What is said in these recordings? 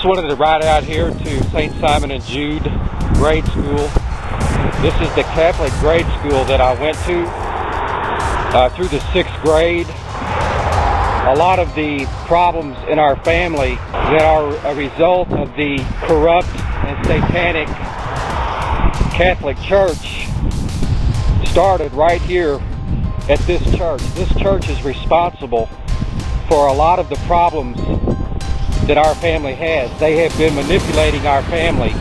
Just wanted to ride out here to St. Simon and Jude grade school. This is the Catholic grade school that I went to through the 6th grade. A lot of the problems in our family that are a result of the corrupt and satanic Catholic Church started right here at this church. This church is responsible for a lot of the problems that our family has. They have been manipulating our family.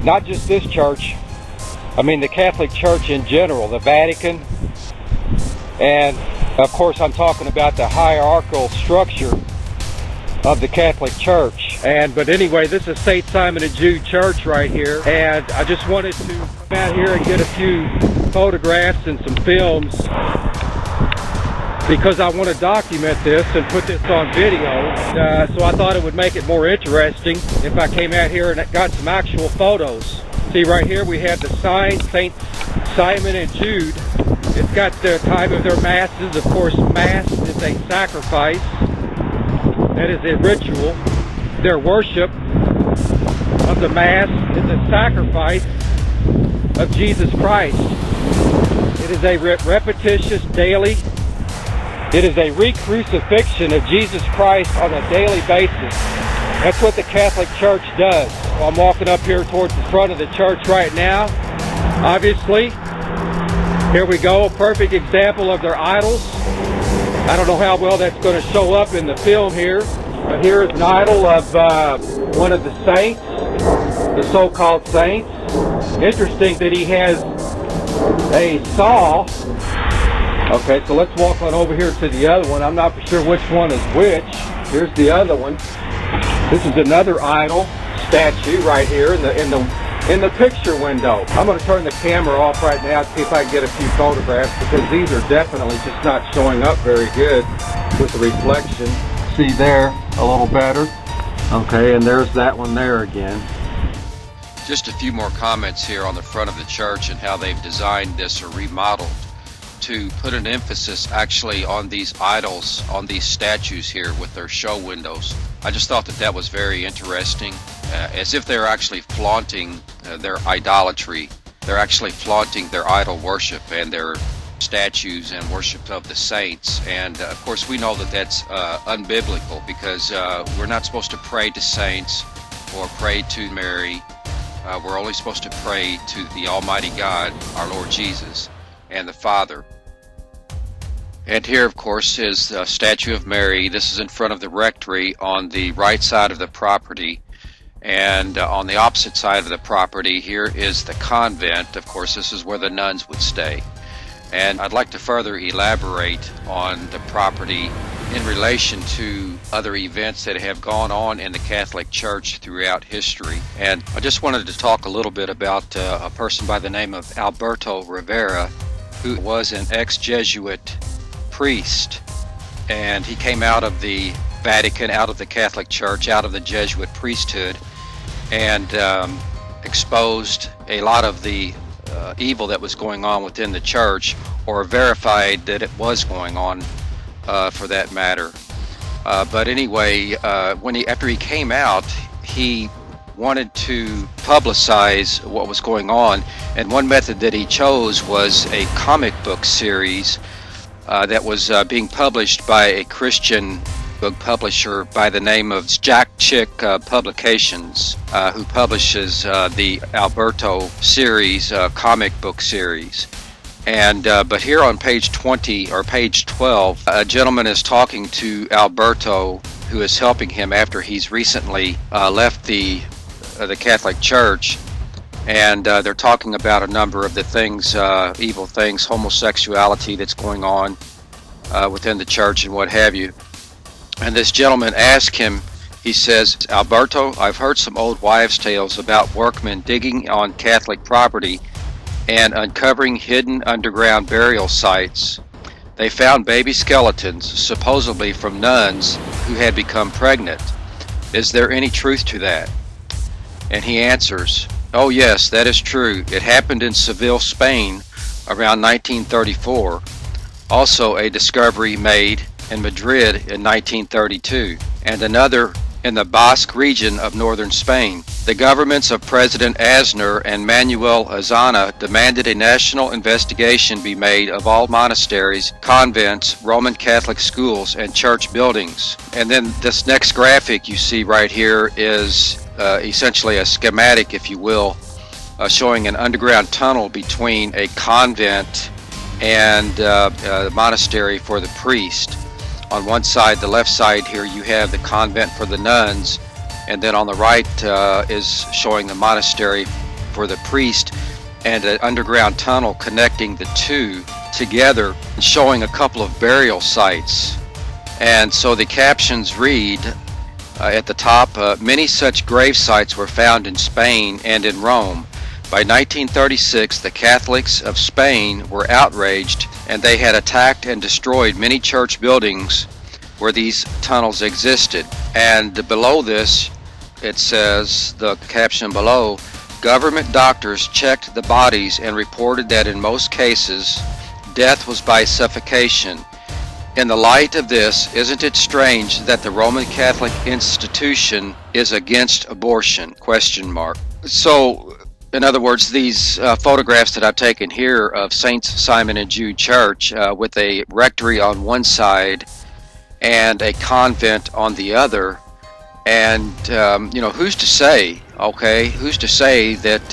Not just this church, I mean the Catholic Church in general, the Vatican, and of course I'm talking about the hierarchical structure of the Catholic Church. But anyway, this is St. Simon and Jude Church right here, and I just wanted to come out here and get a few photographs and some films because I want to document this and put this on video. So I thought it would make it more interesting if I came out here and got some actual photos. See, right here we have the sign, St. Simon and Jude. It's got the time of their masses. Of course, mass is a sacrifice. That is a ritual. Their worship of the mass is a sacrifice of Jesus Christ. It is a repetitious daily. It is a re-crucifixion of Jesus Christ on a daily basis. That's what the Catholic Church does. Well, I'm walking up here towards the front of the church right now. Obviously, here we go, a perfect example of their idols. I don't know how well that's going to show up in the film here, but here is an idol of one of the saints, the so-called saints. Interesting that he has a saw. Okay, so let's walk on over here to the other one. I'm not for sure which one is which. Here's the other one. This is another idol statue right here in the picture window. I'm going to turn the camera off right now to see if I can get a few photographs because these are definitely just not showing up very good with the reflection. See there a little better. Okay, and there's that one there again. Just a few more comments here on the front of the church and how they've designed this or remodeled to put an emphasis actually on these idols, on these statues here with their show windows. I just thought that that was very interesting, as if they're actually flaunting their idolatry. They're actually flaunting their idol worship and their statues and worship of the saints. And of course we know that that's unbiblical because we're not supposed to pray to saints or pray to Mary. We're only supposed to pray to the Almighty God, our Lord Jesus, and the Father. And here, of course, is the statue of Mary. This is in front of the rectory on the right side of the property. And on the opposite side of the property, here is the convent. Of course, this is where the nuns would stay. And I'd like to further elaborate on the property in relation to other events that have gone on in the Catholic Church throughout history. And I just wanted to talk a little bit about a person by the name of Alberto Rivera, who was an ex-Jesuit priest, and he came out of the Vatican, out of the Catholic Church, out of the Jesuit priesthood, and exposed a lot of the evil that was going on within the church, or verified that it was going on for that matter. But anyway, after he came out, he wanted to publicize what was going on, and one method that he chose was a comic book series that was being published by a Christian book publisher by the name of Jack Chick Publications, who publishes the Alberto series, comic book series. And but here on page 20 or page 12, a gentleman is talking to Alberto, who is helping him after he's recently left the Catholic Church, and they're talking about a number of the things, evil things, homosexuality that's going on within the church and what have you. And this gentleman asked him, he says, "Alberto, I've heard some old wives' tales about workmen digging on Catholic property and uncovering hidden underground burial sites. They found baby skeletons, supposedly from nuns who had become pregnant. Is there any truth to that?" And he answers, "Oh yes, that is true. It happened in Seville, Spain, around 1934. Also a discovery made in Madrid in 1932, and another in the Basque region of northern Spain. The governments of President Aznar and Manuel Azana demanded a national investigation be made of all monasteries, convents, Roman Catholic schools, and church buildings. And then this next graphic you see right here is essentially a schematic, if you will, showing an underground tunnel between a convent and the monastery for the priest. On one side, the left side here, you have the convent for the nuns, and then on the right is showing the monastery for the priest, and an underground tunnel connecting the two together, showing a couple of burial sites. And so the captions read at the top, many such grave sites were found in Spain and in Rome. By 1936, the Catholics of Spain were outraged, and they had attacked and destroyed many church buildings where these tunnels existed. And below this, it says, the caption below, government doctors checked the bodies and reported that in most cases, death was by suffocation. In the light of this, isn't it strange that the Roman Catholic institution is against abortion? ? So, in other words, these photographs that I've taken here of Saints Simon and Jude Church with a rectory on one side and a convent on the other, and who's to say? Okay, who's to say that,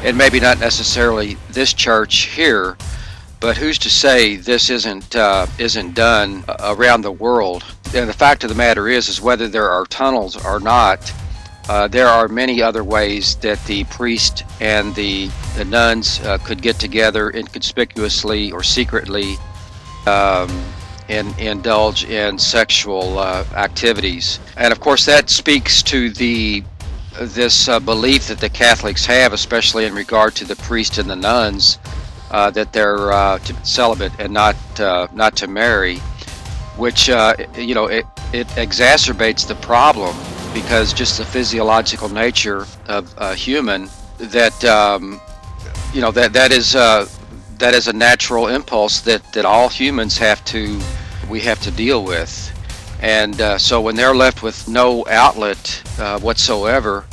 and maybe not necessarily this church here, but who's to say this isn't done around the world? And the fact of the matter is whether there are tunnels or not. There are many other ways that the priest and the nuns could get together inconspicuously or secretly and indulge in sexual activities. And of course that speaks to this belief that the Catholics have, especially in regard to the priest and the nuns, that they're celibate and not to marry, which it exacerbates the problem. Because just the physiological nature of a human, that is a natural impulse that all humans have to deal with, and so when they're left with no outlet whatsoever,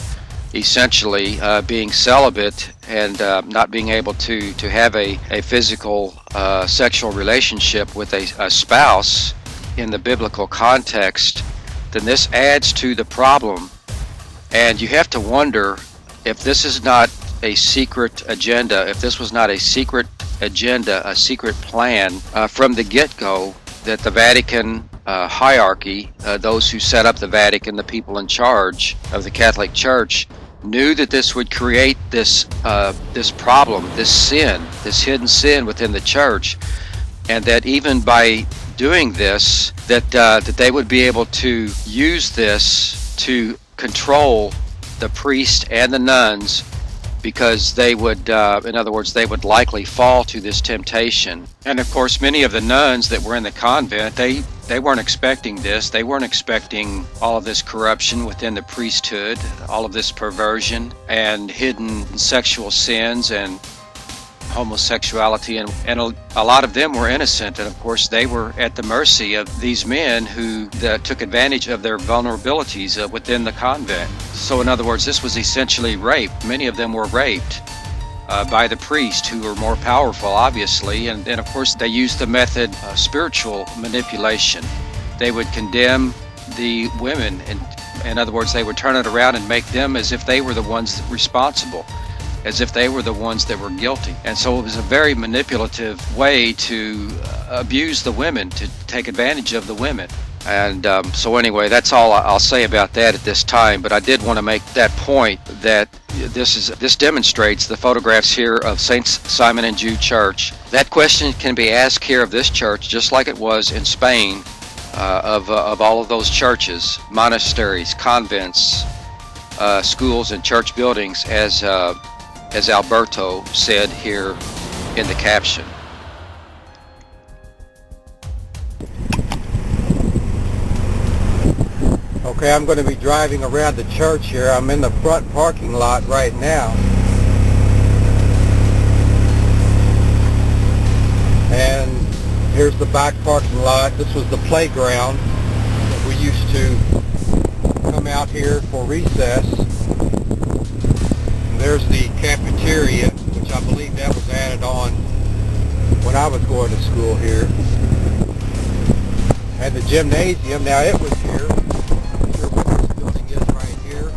essentially being celibate and not being able to have a physical sexual relationship with a spouse in the biblical context, then this adds to the problem. And you have to wonder if this is not a secret agenda, if this was not a secret agenda, a secret plan from the get-go, that the Vatican hierarchy, those who set up the Vatican, the people in charge of the Catholic Church, knew that this would create this problem, this sin, this hidden sin within the church, and that even by doing this, that they would be able to use this to control the priest and the nuns, because they would, in other words, they would likely fall to this temptation. And of course, many of the nuns that were in the convent, they weren't expecting this. They weren't expecting all of this corruption within the priesthood, all of this perversion and hidden sexual sins and homosexuality, and a lot of them were innocent, and of course they were at the mercy of these men who took advantage of their vulnerabilities within the convent. So in other words, this was essentially rape. Many of them were raped by the priest, who were more powerful, obviously, and then of course they used the method spiritual manipulation. They would condemn the women, and in other words, they would turn it around and make them as if they were the ones responsible, as if they were the ones that were guilty. And so it was a very manipulative way to abuse the women, to take advantage of the women. And so anyway, that's all I'll say about that at this time. But I did want to make that point, that this demonstrates the photographs here of Saints Simon and Jude Church. That question can be asked here of this church, just like it was in Spain, of all of those churches, monasteries, convents, schools, and church buildings, as Alberto said here in the caption. Okay, I'm going to be driving around the church here. I'm in the front parking lot right now. And here's the back parking lot. This was the playground that we used to out here for recess. And there's the cafeteria, which I believe that was added on when I was going to school here. And the gymnasium, now it was here. I'm not sure what this building is right here.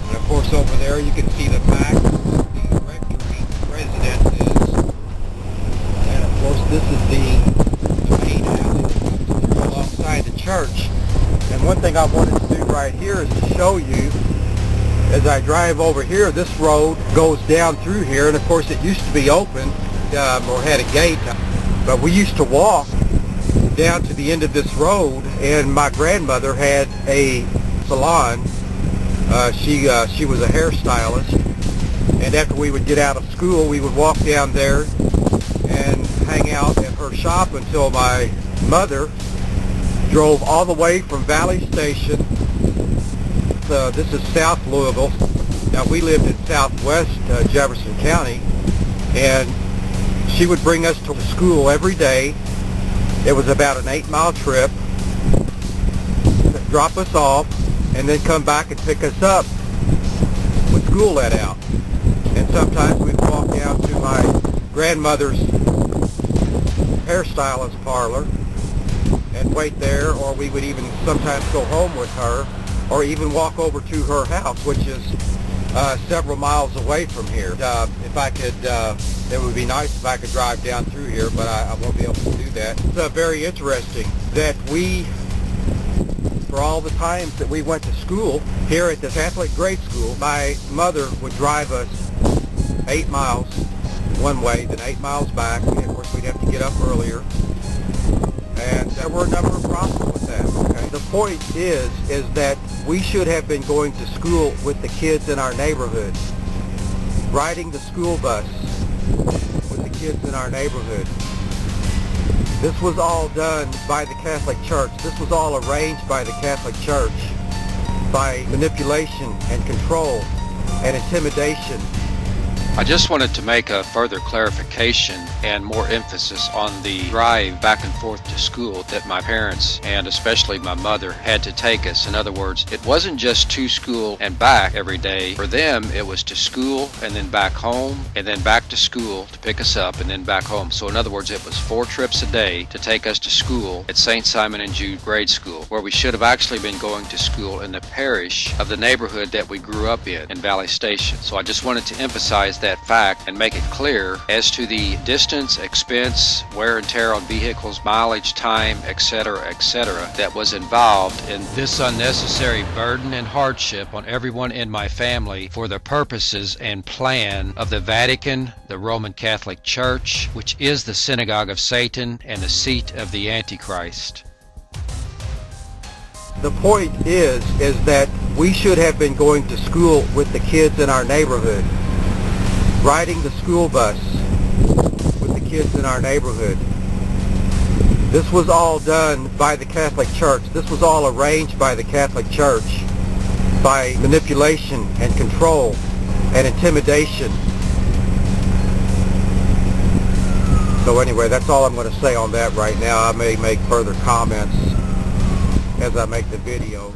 And of course over there you can see the back of the rectory residence is. And of course this is the main alley alongside the church. And one thing I wanted to do right here is to show you, as I drive over here, this road goes down through here, and of course it used to be open or had a gate, but we used to walk down to the end of this road, and my grandmother had a salon. She was a hairstylist, and after we would get out of school we would walk down there and hang out at her shop until my mother drove all the way from Valley Station. This is South Louisville. Now we lived in southwest Jefferson County, and she would bring us to school every day. It was about an 8-mile trip. Drop us off and then come back and pick us up when school let out. And sometimes we'd walk down to my grandmother's hairstylist parlor and wait there, or we would even sometimes go home with her, or even walk over to her house, which is several miles away from here. If I could, it would be nice if I could drive down through here, but I won't be able to do that. It's very interesting that we, for all the times that we went to school here at the Catholic grade school, my mother would drive us 8 miles one way, then 8 miles back. Of course, we'd have to get up earlier. And there were a number of problems with that. Okay? The point is that we should have been going to school with the kids in our neighborhood, riding the school bus with the kids in our neighborhood. This was all done by the Catholic Church. This was all arranged by the Catholic Church by manipulation and control and intimidation. I just wanted to make a further clarification and more emphasis on the drive back and forth to school that my parents, and especially my mother, had to take us. In other words, it wasn't just to school and back every day. For them, it was to school and then back home, and then back to school to pick us up, and then back home. So in other words, it was 4 trips a day to take us to school at St. Simon and Jude grade school, where we should have actually been going to school in the parish of the neighborhood that we grew up in Valley Station. So I just wanted to emphasize that fact and make it clear as to the distance, expense, wear and tear on vehicles, mileage, time, etc., that was involved in this unnecessary burden and hardship on everyone in my family for the purposes and plan of the Vatican, the Roman Catholic Church, which is the synagogue of Satan and the seat of the Antichrist. The point is that we should have been going to school with the kids in our neighborhood, riding the school bus with the kids in our neighborhood. This was all done by the Catholic Church. This was all arranged by the Catholic Church by manipulation and control and intimidation. So anyway, that's all I'm going to say on that right now. I may make further comments as I make the video.